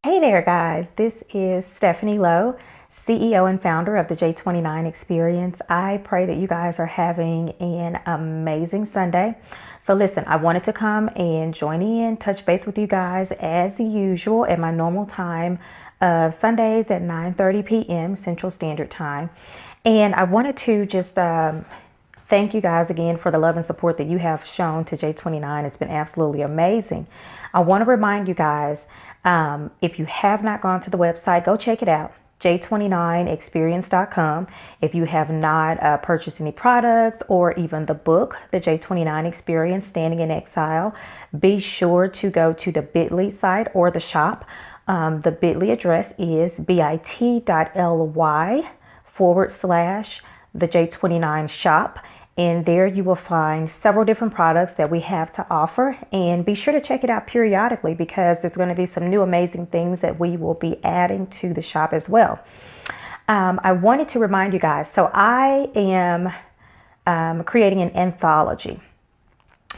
Hey there, guys. This is Stephanie Lowe, CEO and founder of the J29 Experience. I pray that you guys are having an amazing Sunday. So listen, I wanted to come and join in, touch base with you guys as usual at my normal time of Sundays at 9:30 p.m. Central Standard Time. And I wanted to just thank you guys again for the love and support that you have shown to J29. It's been absolutely amazing. I want to remind you guys, if you have not gone to the website, go check it out, j29experience.com. If you have not purchased any products or even the book, The J29 Experience, Standing in Exile, be sure to go to the bit.ly site or the shop. The bit.ly address is bit.ly/the J29 shop. And there you will find several different products that we have to offer. And be sure to check it out periodically because there's going to be some new amazing things that we will be adding to the shop as well. I wanted to remind you guys, so I am creating an anthology.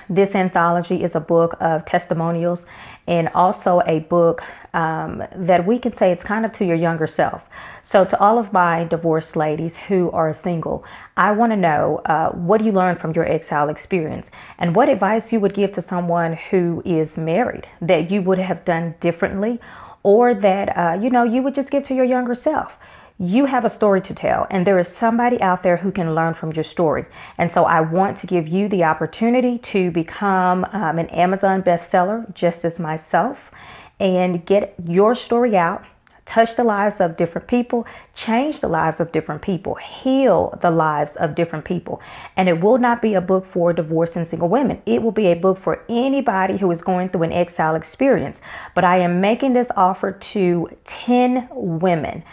This anthology is a book of testimonials and also a book that we can say it's kind of to your younger self. So to all of my divorced ladies who are single, I want to know what you learned from your exile experience and what advice you would give to someone who is married that you would have done differently or that, you would just give to your younger self. You have a story to tell, and there is somebody out there who can learn from your story. And so I want to give you the opportunity to become an Amazon bestseller, just as myself, and get your story out, touch the lives of different people, change the lives of different people, heal the lives of different people. And it will not be a book for divorced and single women. It will be a book for anybody who is going through an exile experience. But I am making this offer to 10 women.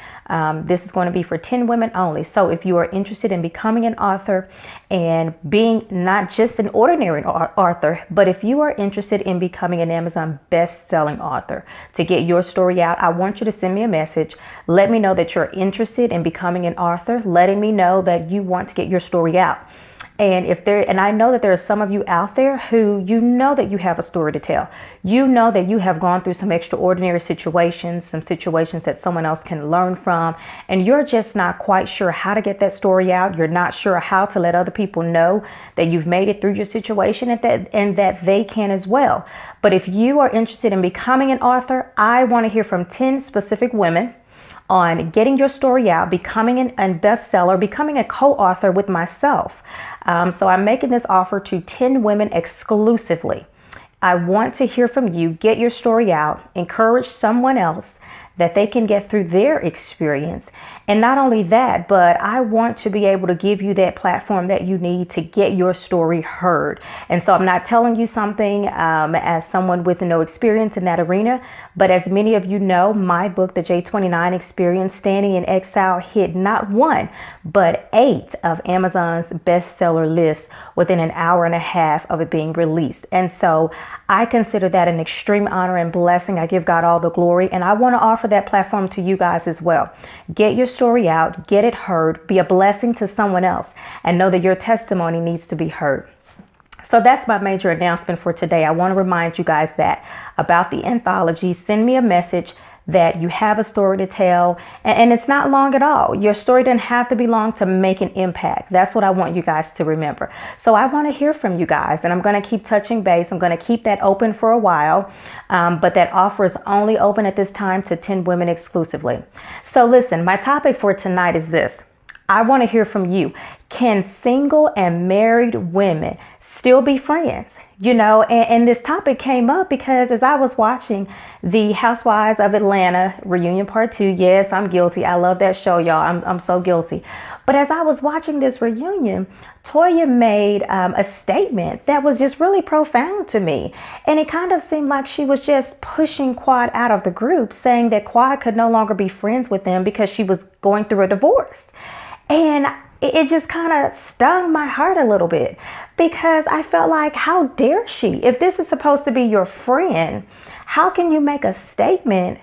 This is going to be for 10 women only. So if you are interested in becoming an author and being not just an ordinary author, but if you are interested in becoming an Amazon best-selling author, to get your story out, I want you to send me a message. Let me know that you're interested in becoming an author, letting me know that you want to get your story out. And I know that there are some of you out there who you know that you have a story to tell. You know that you have gone through some extraordinary situations, some situations that someone else can learn from, and you're just not quite sure how to get that story out. You're not sure how to let other people know that you've made it through your situation and that they can as well. But if you are interested in becoming an author, I want to hear from 10 specific women on getting your story out, becoming a bestseller, becoming a co-author with myself. So I'm making this offer to 10 women exclusively. I want to hear from you, get your story out, encourage someone else that they can get through their experience. And not only that, but I want to be able to give you that platform that you need to get your story heard. And so I'm not telling you something as someone with no experience in that arena, but as many of you know, my book, The J29 Experience, Standing in Exile, hit not 1, but 8 of Amazon's bestseller list within an hour and a half of it being released. And so I consider that an extreme honor and blessing. I give God all the glory, and I want to offer that platform to you guys as well. Get your story out, get it heard, be a blessing to someone else, and know that your testimony needs to be heard. So that's my major announcement for today. I want to remind you guys that about the anthology. Send me a message that you have a story to tell, and it's not long at all. Your story doesn't have to be long to make an impact. That's what I want you guys to remember. So I want to hear from you guys, and I'm going to keep touching base. I'm going to keep that open for a while, but that offer is only open at this time to 10 women exclusively. So listen, my topic for tonight is this. I want to hear from you. Can single and married women still be friends? And this topic came up because as I was watching the Housewives of Atlanta reunion part 2, yes, I'm guilty. I love that show, y'all. I'm so guilty. But as I was watching this reunion, Toya made a statement that was just really profound to me. And it kind of seemed like she was just pushing Quad out of the group, saying that Quad could no longer be friends with them because she was going through a divorce. And it just kind of stung my heart a little bit because I felt like, how dare she? If this is supposed to be your friend, how can you make a statement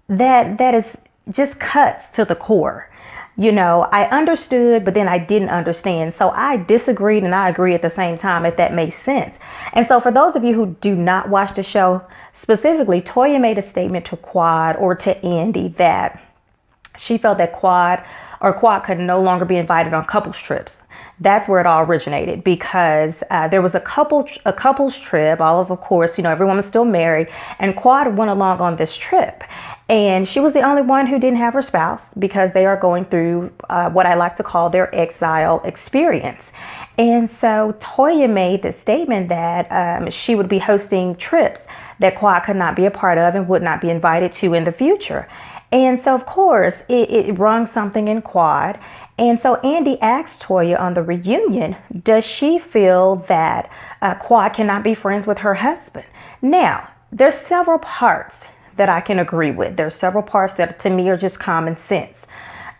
that is just cuts to the core? I understood, but then I didn't understand. So I disagreed and I agree at the same time, if that makes sense. And so for those of you who do not watch the show, specifically, Toya made a statement to Quad or to Andy that she felt that Quad could no longer be invited on couples trips. That's where it all originated, because there was a couples trip. Of course, everyone was still married, and Quad went along on this trip. And she was the only one who didn't have her spouse, because they are going through what I like to call their exile experience. And so Toya made the statement that she would be hosting trips that Quad could not be a part of and would not be invited to in the future. And so, of course, it rung something in Quad. And so Andy asked Toya on the reunion, does she feel that Quad cannot be friends with her husband? Now, there's several parts that I can agree with. There's several parts that to me are just common sense.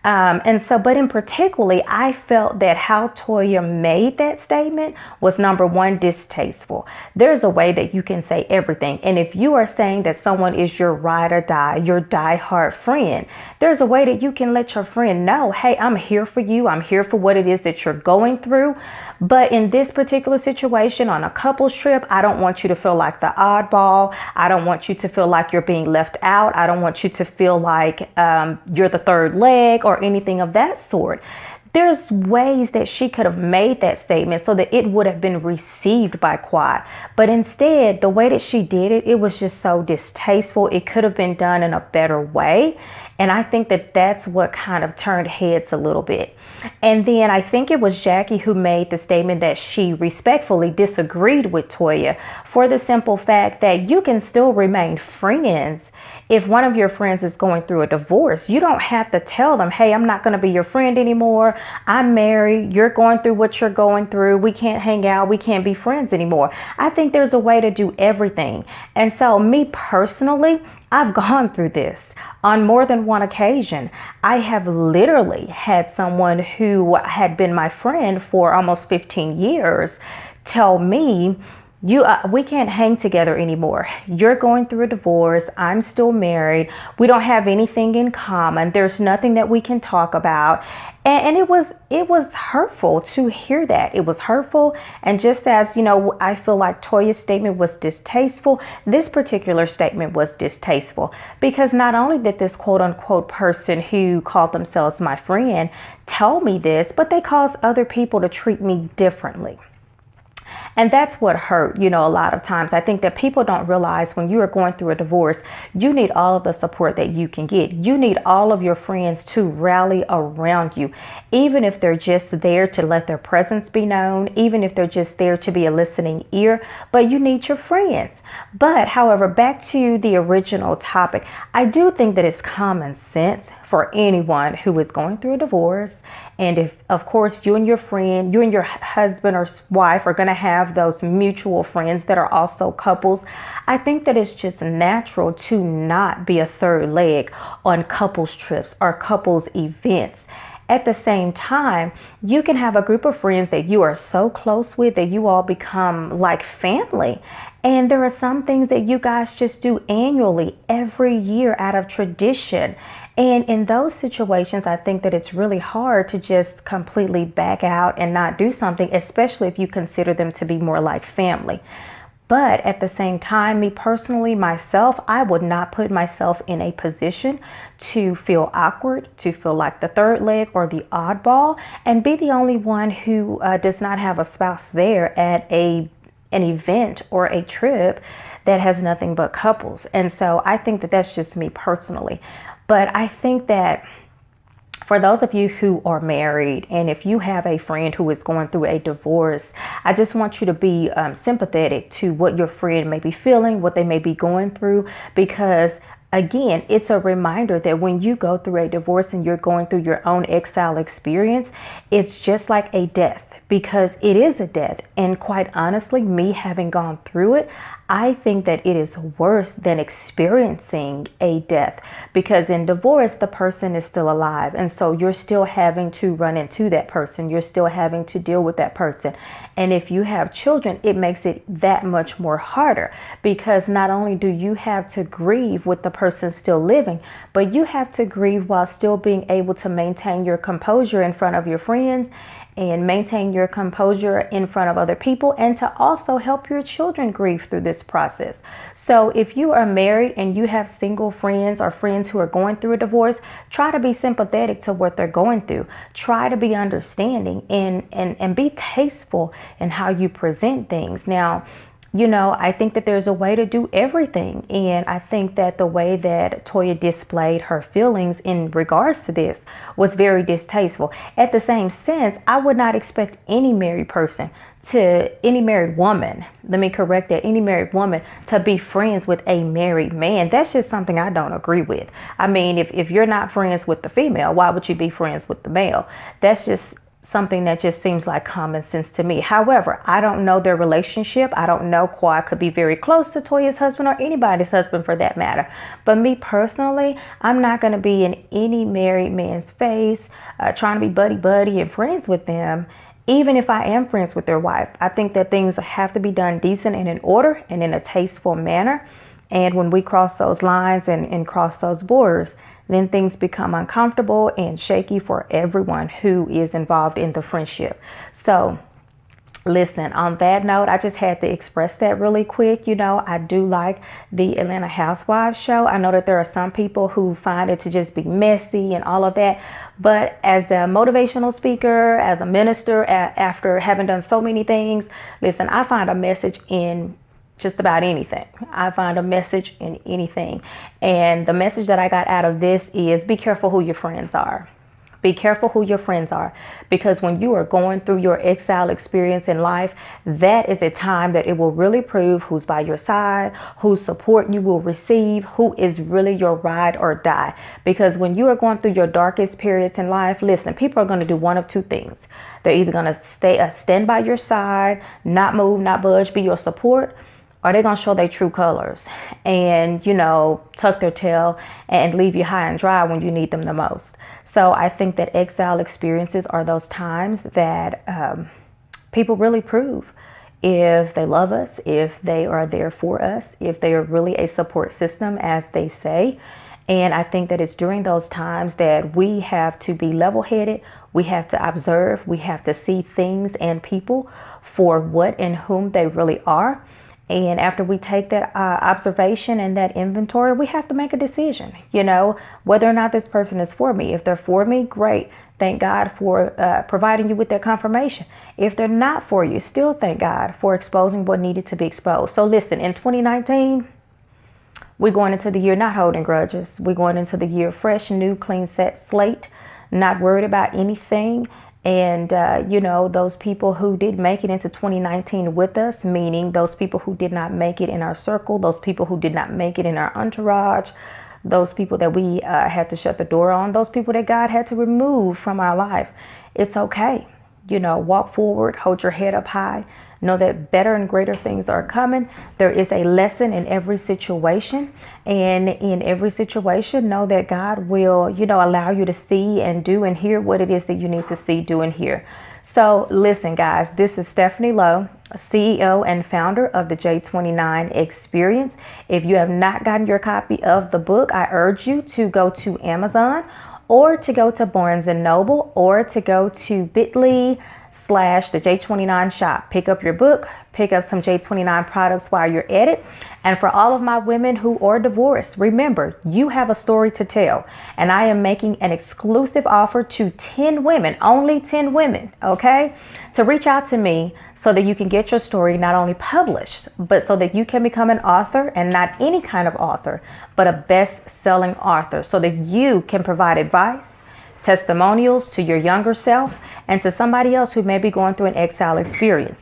But in particularly, I felt that how Toya made that statement was, number one, distasteful. There's a way that you can say everything. And if you are saying that someone is your ride or die, your diehard friend, there's a way that you can let your friend know, hey, I'm here for you. I'm here for what it is that you're going through. But in this particular situation, on a couples trip, I don't want you to feel like the oddball. I don't want you to feel like you're being left out. I don't want you to feel like you're the third leg or anything of that sort. There's ways that she could have made that statement so that it would have been received by Quad. But instead, the way that she did it, it was just so distasteful. It could have been done in a better way. And I think that that's what kind of turned heads a little bit. And then I think it was Jackie who made the statement that she respectfully disagreed with Toya for the simple fact that you can still remain friends. If one of your friends is going through a divorce, you don't have to tell them, hey, I'm not going to be your friend anymore. I'm married. You're going through what you're going through. We can't hang out. We can't be friends anymore. I think there's a way to do everything. And so me personally, I've gone through this on more than one occasion. I have literally had someone who had been my friend for almost 15 years tell me, we can't hang together anymore. You're going through a divorce. I'm still married. We don't have anything in common. There's nothing that we can talk about. And it was hurtful to hear that. It was hurtful. And just as, I feel like Toya's statement was distasteful, this particular statement was distasteful, because not only did this quote unquote person who called themselves my friend tell me this, but they caused other people to treat me differently. And that's what hurt, a lot of times. I think that people don't realize when you are going through a divorce, you need all of the support that you can get. You need all of your friends to rally around you, even if they're just there to let their presence be known, even if they're just there to be a listening ear, but you need your friends. But however, back to the original topic, I do think that it's common sense for anyone who is going through a divorce. And if, of course, you and your husband or wife are going to have those mutual friends that are also couples, I think that it's just natural to not be a third leg on couples trips or couples events. At the same time, you can have a group of friends that you are so close with that you all become like family. And there are some things that you guys just do annually, every year, out of tradition. And in those situations, I think that it's really hard to just completely back out and not do something, especially if you consider them to be more like family. But at the same time, me personally, myself, I would not put myself in a position to feel awkward, to feel like the third leg or the oddball, and be the only one who does not have a spouse there at an event or a trip that has nothing but couples. And so I think that that's just me personally. But I think that for those of you who are married, and if you have a friend who is going through a divorce, I just want you to be sympathetic to what your friend may be feeling, what they may be going through, because again, it's a reminder that when you go through a divorce and you're going through your own exile experience, it's just like a death. because it is a death. And quite honestly, me having gone through it, I think that it is worse than experiencing a death, because in divorce, the person is still alive. And so you're still having to run into that person. You're still having to deal with that person. And if you have children, it makes it that much more harder, because not only do you have to grieve with the person still living, but you have to grieve while still being able to maintain your composure in front of your friends and maintain your composure in front of other people, and to also help your children grieve through this process. So if you are married and you have single friends or friends who are going through a divorce, try to be sympathetic to what they're going through. Try to be understanding and be tasteful in how you present things. Now, I think that there's a way to do everything. And I think that the way that Toya displayed her feelings in regards to this was very distasteful. At the same sense, I would not expect any married woman, let me correct that, any married woman to be friends with a married man. That's just something I don't agree with. I mean, if you're not friends with the female, why would you be friends with the male? That's just something that just seems like common sense to me. However, I don't know their relationship. I don't know. Kawhi could be very close to Toya's husband, or anybody's husband for that matter. But me personally, I'm not going to be in any married man's face trying to be buddy and friends with them, even if I am friends with their wife. I think that things have to be done decent and in order and in a tasteful manner. And when we cross those lines and cross those borders, then things become uncomfortable and shaky for everyone who is involved in the friendship. So listen, on that note, I just had to express that really quick. I do like the Atlanta Housewives show. I know that there are some people who find it to just be messy and all of that. But as a motivational speaker, as a minister, after having done so many things, listen, I find a message in just about anything. I find a message in anything. And the message that I got out of this is be careful who your friends are. Be careful who your friends are, because when you are going through your exile experience in life, that is a time that it will really prove who's by your side, whose support you will receive, who is really your ride or die. Because when you are going through your darkest periods in life, listen, people are going to do one of two things. They're either going to stand by your side, not move, not budge, be your support, or they're going to show their true colors and, tuck their tail and leave you high and dry when you need them the most. So I think that exile experiences are those times that people really prove if they love us, if they are there for us, if they are really a support system, as they say. And I think that it's during those times that we have to be level-headed. We have to observe. We have to see things and people for what and whom they really are. And after we take that observation and that inventory, we have to make a decision, whether or not this person is for me. If they're for me, great. Thank God for providing you with that confirmation. If they're not for you, still thank God for exposing what needed to be exposed. So listen, in 2019, we're going into the year not holding grudges. We're going into the year fresh, new, clean set slate, not worried about anything. And, those people who did make it into 2019 with us, meaning those people who did not make it in our circle, those people who did not make it in our entourage, those people that we had to shut the door on, those people that God had to remove from our life. It's okay. Walk forward, hold your head up high. Know that better and greater things are coming. There is a lesson in every situation. And in every situation, know that God will, allow you to see and do and hear what it is that you need to see, do, and hear. So listen, guys, this is Stephanie Lowe, CEO and founder of the J29 Experience. If you have not gotten your copy of the book, I urge you to go to Amazon, or to go to Barnes & Noble, or to go to bit.ly/the J29 shop. Pick up your book, pick up some J29 products while you're at it. And for all of my women who are divorced, remember, you have a story to tell. And I am making an exclusive offer to 10 women, only 10 women, okay, to reach out to me so that you can get your story not only published, but so that you can become an author, and not any kind of author, but a best-selling author, so that you can provide advice, testimonials to your younger self and to somebody else who may be going through an exile experience.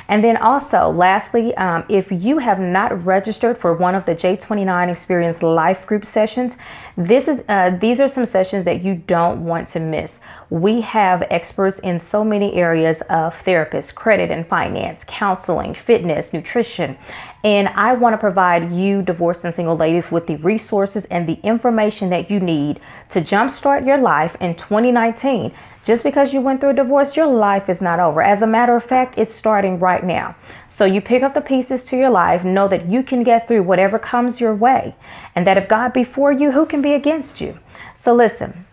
And then also, lastly, if you have not registered for one of the J29 Experience Life Group sessions, these are some sessions that you don't want to miss. We have experts in so many areas of therapists, credit and finance, counseling, fitness, nutrition. And I want to provide you divorced and single ladies with the resources and the information that you need to jumpstart your life in 2019. Just because you went through a divorce, your life is not over. As a matter of fact, it's starting right now. So you pick up the pieces to your life, know that you can get through whatever comes your way, and that if God be for you, who can be against you? So listen,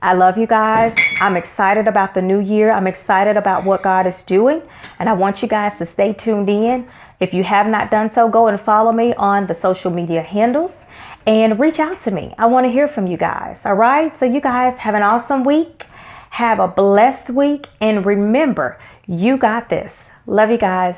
I love you guys. I'm excited about the new year. I'm excited about what God is doing, and I want you guys to stay tuned in. If you have not done so, go and follow me on the social media handles and reach out to me. I want to hear from you guys. All right? So you guys have an awesome week. Have a blessed week. And remember, you got this. Love you guys.